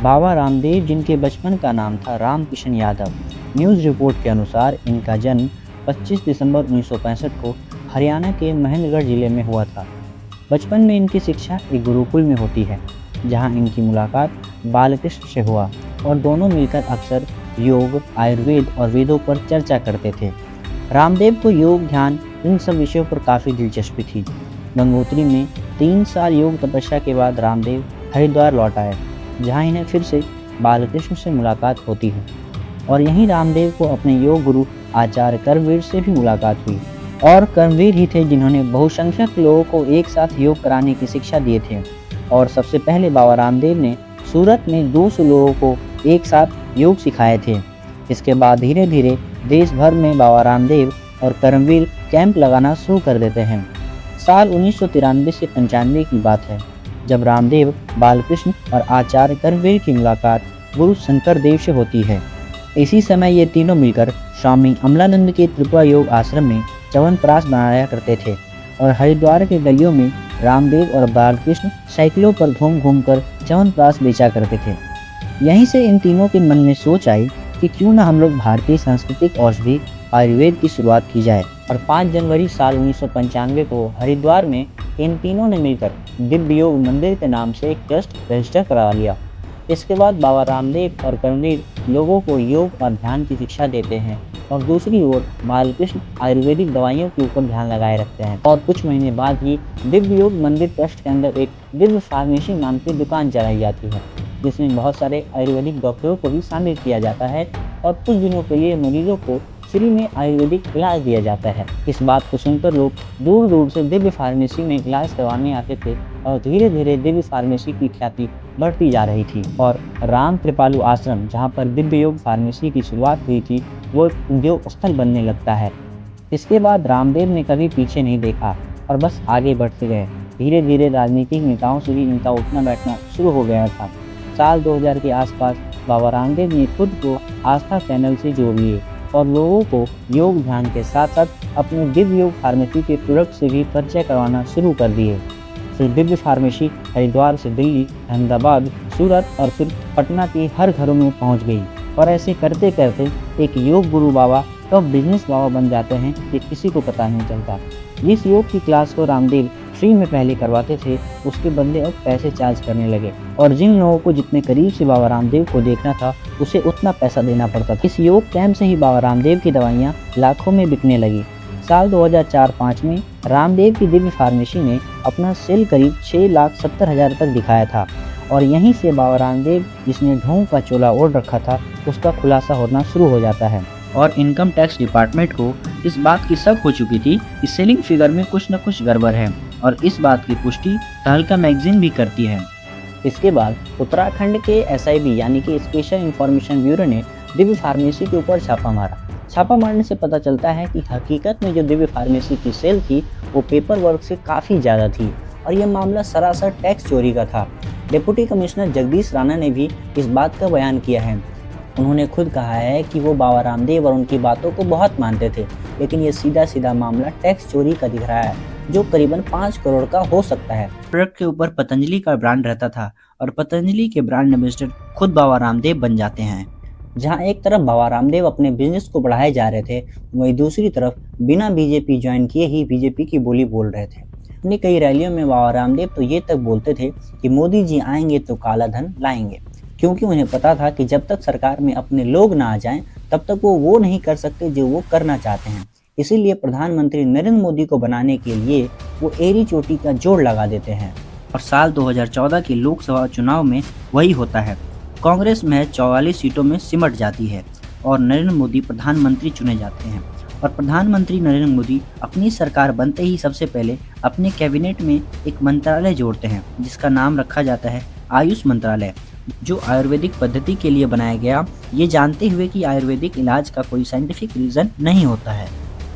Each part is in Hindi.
बाबा रामदेव, जिनके बचपन का नाम था रामकिशन यादव। न्यूज़ रिपोर्ट के अनुसार इनका जन्म 25 दिसंबर 1965 को हरियाणा के महेंद्रगढ़ जिले में हुआ था। बचपन में इनकी शिक्षा एक गुरुकुल में होती है, जहां इनकी मुलाकात बालकृष्ण से हुआ और दोनों मिलकर अक्सर योग, आयुर्वेद और वेदों पर चर्चा करते थे। रामदेव को योग, ध्यान, इन सब विषयों पर काफ़ी दिलचस्पी थी। गंगोत्री में 3 साल योग तपस्या के बाद रामदेव हरिद्वार लौट आए, जहाँ इन्हें फिर से बालकृष्ण से मुलाकात होती है और यहीं रामदेव को अपने योग गुरु आचार्य कर्मवीर से भी मुलाकात हुई। और कर्मवीर ही थे जिन्होंने बहुसंख्यक लोगों को एक साथ योग कराने की शिक्षा दिए थे। और सबसे पहले बाबा रामदेव ने सूरत में 200 लोगों को एक साथ योग सिखाए थे। इसके बाद धीरे धीरे देश भर में बाबा रामदेव और कर्मवीर कैंप लगाना शुरू कर देते हैं। साल 1993 से 95 की बात है, जब रामदेव, बालकृष्ण और आचार्य कर्मवीर की मुलाकात गुरु शंकर देव से होती है। इसी समय ये तीनों मिलकर स्वामी अमलानंद के त्रिपुरा योग आश्रम में च्यवनप्राश बनाया करते थे और हरिद्वार के गलियों में रामदेव और बालकृष्ण साइकिलों पर घूम घूम कर च्यवनप्राश बेचा करते थे। यहीं से इन तीनों के मन में सोच आई कि क्यों न हम लोग भारतीय सांस्कृतिक औषधि आयुर्वेद की शुरुआत की जाए। और 5 जनवरी साल 1995 को हरिद्वार में इन तीनों ने मिलकर दिव्य योग मंदिर के नाम से एक ट्रस्ट रजिस्टर करा लिया। इसके बाद बाबा रामदेव और कर्मवीर लोगों को योग और ध्यान की शिक्षा देते हैं और दूसरी ओर बालकृष्ण आयुर्वेदिक दवाइयों के ऊपर ध्यान लगाए रखते हैं। और कुछ महीने बाद ही दिव्य योग मंदिर ट्रस्ट के अंदर एक दिव्य फार्मेसी नाम की दुकान चलाई जाती है, जिसमें बहुत सारे आयुर्वेदिक डॉक्टरों को भी शामिल किया जाता है और कुछ दिनों के लिए मरीजों को फ्री में आयुर्वेदिक इलाज दिया जाता है। इस बात को सुनकर लोग दूर दूर से दिव्य फार्मेसी में इलाज करवाने आते थे और धीरे धीरे दिव्य फार्मेसी की ख्याति बढ़ती जा रही थी। और राम कृपालु आश्रम, जहाँ पर दिव्य योग फार्मेसी की शुरुआत हुई थी, वो एक उद्योग स्थल बनने लगता है। इसके बाद रामदेव ने कभी पीछे नहीं देखा और बस आगे बढ़ते गए। धीरे धीरे राजनीतिक नेताओं से भी इनका उठना बैठना शुरू हो गया था। साल 2000 के आसपास बाबा रामदेव ने खुद को आस्था चैनल से जोड़ लिए और लोगों को योग, ध्यान के साथ साथ अपने दिव्य योग फार्मेसी के प्रोडक्ट से भी परिचय करवाना शुरू कर दिए। फिर दिव्य फार्मेसी हरिद्वार से दिल्ली, अहमदाबाद, सूरत और फिर पटना के हर घरों में पहुंच गई। और ऐसे करते करते एक योग गुरु बाबा कब बिजनेस बाबा बन जाते हैं ये किसी को पता नहीं चलता। जिस योग की क्लास को रामदेव फ्री में पहले करवाते थे, उसके बदले अब पैसे चार्ज करने लगे और जिन लोगों को जितने करीब से बाबा रामदेव को देखना था, उसे उतना पैसा देना पड़ता था। इस योग कैंप से ही बाबा रामदेव की दवाइयाँ लाखों में बिकने लगी। साल 2004-05 में रामदेव की दिव्य फार्मेसी ने अपना सेल करीब 6,70,000 तक दिखाया था और यहीं से बाबा रामदेव, जिसने ढोंग का चोला ओढ़ रखा था, उसका खुलासा होना शुरू हो जाता है। और इनकम टैक्स डिपार्टमेंट को इस बात की शक हो चुकी थी कि सेलिंग फिगर में कुछ न कुछ गड़बड़ है और इस बात की पुष्टि तहलका मैगजीन भी करती है। इसके बाद उत्तराखंड के SIB यानी कि स्पेशल इंफॉर्मेशन ब्यूरो ने दिव्य फार्मेसी के ऊपर छापा मारा। छापा मारने से पता चलता है कि हकीकत में जो दिव्य फार्मेसी की सेल थी वो पेपर वर्क से काफ़ी ज़्यादा थी और ये मामला सरासर टैक्स चोरी का था। डिप्टी कमिश्नर जगदीश राणा ने भी इस बात का बयान किया है। उन्होंने खुद कहा है कि वो बाबा रामदेव और उनकी बातों को बहुत मानते थे, लेकिन ये सीधा सीधा मामला टैक्स चोरी का दिख रहा है, जो करीबन 5 करोड़ का हो सकता है। प्रोडक्ट के ऊपर पतंजलि का ब्रांड रहता था और पतंजलि के ब्रांड एम्बेसडर खुद बाबा रामदेव बन जाते हैं। जहां एक तरफ बाबा रामदेव अपने बिजनेस को बढ़ाए जा रहे थे, वहीं दूसरी तरफ बिना बीजेपी ज्वाइन किए ही बीजेपी की बोली बोल रहे थे। अपनी कई रैलियों में बाबा रामदेव तो ये तक बोलते थे कि मोदी जी आएंगे तो काला धन लाएंगे, क्योंकि उन्हें पता था कि जब तक सरकार में अपने लोग ना आ जाएं, तब तक वो नहीं कर सकते जो वो करना चाहते हैं। इसीलिए प्रधानमंत्री नरेंद्र मोदी को बनाने के लिए वो एड़ी चोटी का जोड़ लगा देते हैं। और साल 2014 के लोकसभा चुनाव में वही होता है। कांग्रेस महज 44 सीटों में सिमट जाती है और नरेंद्र मोदी प्रधानमंत्री चुने जाते हैं। और प्रधानमंत्री नरेंद्र मोदी अपनी सरकार बनते ही सबसे पहले अपने कैबिनेट में एक मंत्रालय जोड़ते हैं, जिसका नाम रखा जाता है आयुष मंत्रालय, जो आयुर्वेदिक पद्धति के लिए बनाया गया, ये जानते हुए कि आयुर्वेदिक इलाज का कोई साइंटिफिक रीज़न नहीं होता है।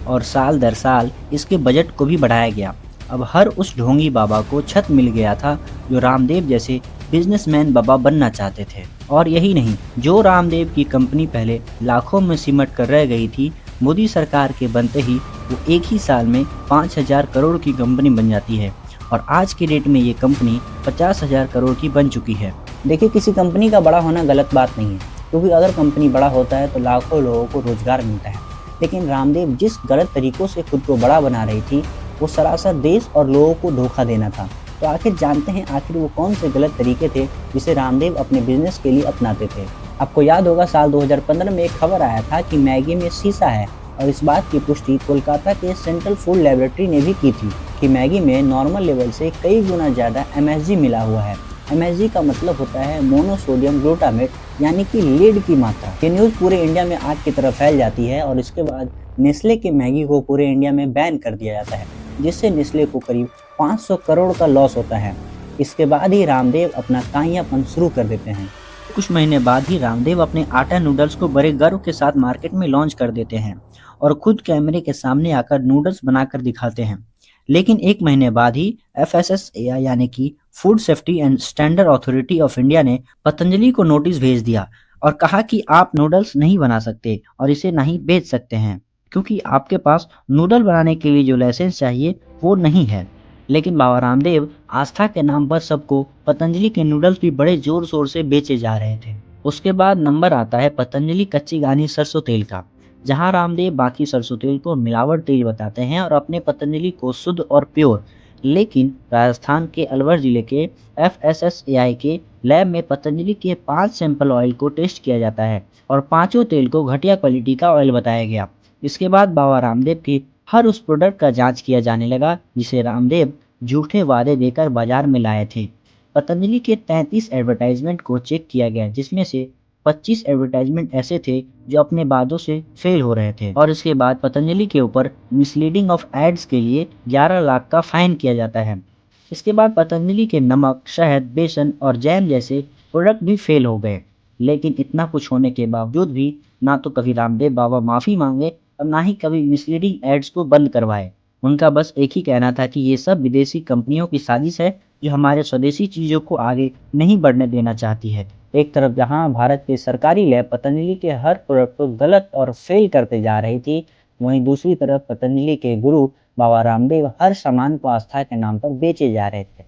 और साल दर साल इसके बजट को भी बढ़ाया गया। अब हर उस ढोंगी बाबा को छत मिल गया था जो रामदेव जैसे बिजनेसमैन बाबा बनना चाहते थे। और यही नहीं, जो रामदेव की कंपनी पहले लाखों में सिमट कर रह गई थी, मोदी सरकार के बनते ही वो एक ही साल में 5,000 करोड़ की कंपनी बन जाती है और आज के डेट में ये कंपनी 50,000 करोड़ की बन चुकी है। देखिए, किसी कंपनी का बड़ा होना गलत बात नहीं है, क्योंकि अगर कंपनी बड़ा होता है तो लाखों लोगों को रोजगार मिलता है। लेकिन रामदेव जिस गलत तरीकों से खुद को बड़ा बना रही थी, वो सरासर देश और लोगों को धोखा देना था। तो आखिर जानते हैं आखिर वो कौन से गलत तरीके थे जिसे रामदेव अपने बिजनेस के लिए अपनाते थे। आपको याद होगा, साल 2015 में एक खबर आया था कि मैगी में शीशा है, और इस बात की पुष्टि कोलकाता के सेंट्रल फूड लेबोरेटरी ने भी की थी कि मैगी में नॉर्मल लेवल से कई गुना ज़्यादा एमएसजी मिला हुआ है। एमएसजी का मतलब होता है मोनोसोडियम ग्लूटामेट, यानी कि लीड की मात्रा। ये न्यूज़ पूरे इंडिया में आग की तरह फैल जाती है और इसके बाद नेस्ले के मैगी को पूरे इंडिया में बैन कर दिया जाता है, जिससे नेस्ले को करीब 500 करोड़ का लॉस होता है। इसके बाद ही रामदेव अपना काइयापन शुरू कर देते हैं। कुछ महीने बाद ही रामदेव अपने आटा नूडल्स को बड़े गर्व के साथ मार्केट में लॉन्च कर देते हैं और खुद कैमरे के सामने आकर नूडल्स बनाकर दिखाते हैं। लेकिन एक महीने बाद ही FSSAI यानी कि food safety and standard authority of India ने पतंजलि को नोटिस भेज दिया और कहा कि आप नूडल्स नहीं बना सकते और इसे नहीं बेच सकते हैं, क्योंकि आपके पास नूडल बनाने के लिए जो लाइसेंस चाहिए वो नहीं है। लेकिन बाबा रामदेव आस्था के नाम पर सबको पतंजलि के नूडल्स भी बड़े जोर शोर से बेचे जा रहे थे। उसके बाद नंबर आता है पतंजलि कच्ची घानी सरसों तेल का, जहां रामदेव बाकी सरसों तेल को मिलावट तेल बताते हैं और अपने पतंजलि को शुद्ध और प्योर। लेकिन राजस्थान के अलवर जिले के FSSAI के लैब में पतंजलि के 5 सैंपल ऑयल को टेस्ट किया जाता है और पांचों तेल को घटिया क्वालिटी का ऑयल बताया गया। इसके बाद बाबा रामदेव के हर उस प्रोडक्ट का जांच किया जाने लगा जिसे रामदेव झूठे वादे देकर बाजार में लाए थे। पतंजलि के 33 एडवर्टाइजमेंट को चेक किया गया, जिसमें से 25 एडवर्टाइजमेंट ऐसे थे जो अपने वादों से फेल हो रहे थे, और इसके बाद पतंजलि के ऊपर मिसलीडिंग ऑफ एड्स के लिए 11 लाख का फाइन किया जाता है। इसके बाद पतंजलि के नमक, शहद, बेसन और जैम जैसे प्रोडक्ट भी फेल हो गए। लेकिन इतना कुछ होने के बावजूद भी ना तो कभी रामदेव बाबा माफी मांगे और ना ही कभी मिसलीडिंग एड्स को बंद करवाए। उनका बस एक ही कहना था कि ये सब विदेशी कंपनियों की साजिश है जो हमारे स्वदेशी चीजों को आगे नहीं बढ़ने देना चाहती है। एक तरफ जहां भारत के सरकारी लैब पतंजलि के हर प्रोडक्ट को गलत और फेल करते जा रही थी, वहीं दूसरी तरफ पतंजलि के गुरु बाबा रामदेव हर सामान को आस्था के नाम पर बेचे जा रहे थे।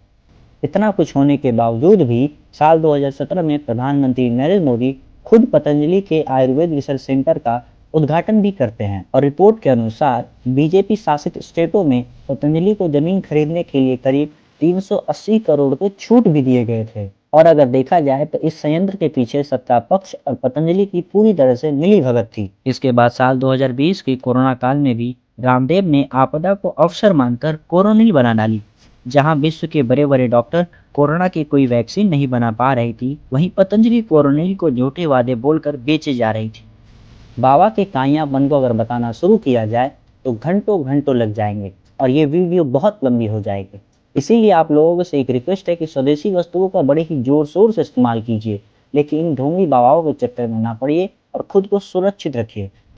इतना कुछ होने के बावजूद भी साल 2017 में प्रधानमंत्री नरेंद्र मोदी खुद पतंजलि के आयुर्वेद रिसर्च सेंटर का उद्घाटन भी करते हैं, और रिपोर्ट के अनुसार बीजेपी शासित स्टेटों में पतंजलि को जमीन खरीदने के लिए करीब 380 करोड़ के छूट भी दिए गए थे। और अगर देखा जाए तो इस संयंत्र के पीछे सत्ता पक्ष और पतंजलि की पूरी तरह से मिली भगत थी। इसके बाद साल 2020 के कोरोना काल में भी रामदेव ने आपदा को अवसर मानकर कोरोनिल बना डाली। जहां विश्व के बड़े बड़े डॉक्टर कोरोना की कोई वैक्सीन नहीं बना पा रही थी, वहीं पतंजलि कोरोनिल को झूठे वादे बोलकर बेचे जा रही थी। बाबा के काइयापन को अगर बताना शुरू किया जाए तो घंटों घंटों लग जाएंगे और ये वीडियो बहुत लंबी हो जाएगी। इसीलिए आप लोगों से एक रिक्वेस्ट है कि स्वदेशी वस्तुओं का बड़े ही जोर शोर से इस्तेमाल कीजिए, लेकिन ढोंगी बाबाओं के चक्कर में ना पड़िए और खुद को सुरक्षित रखिए।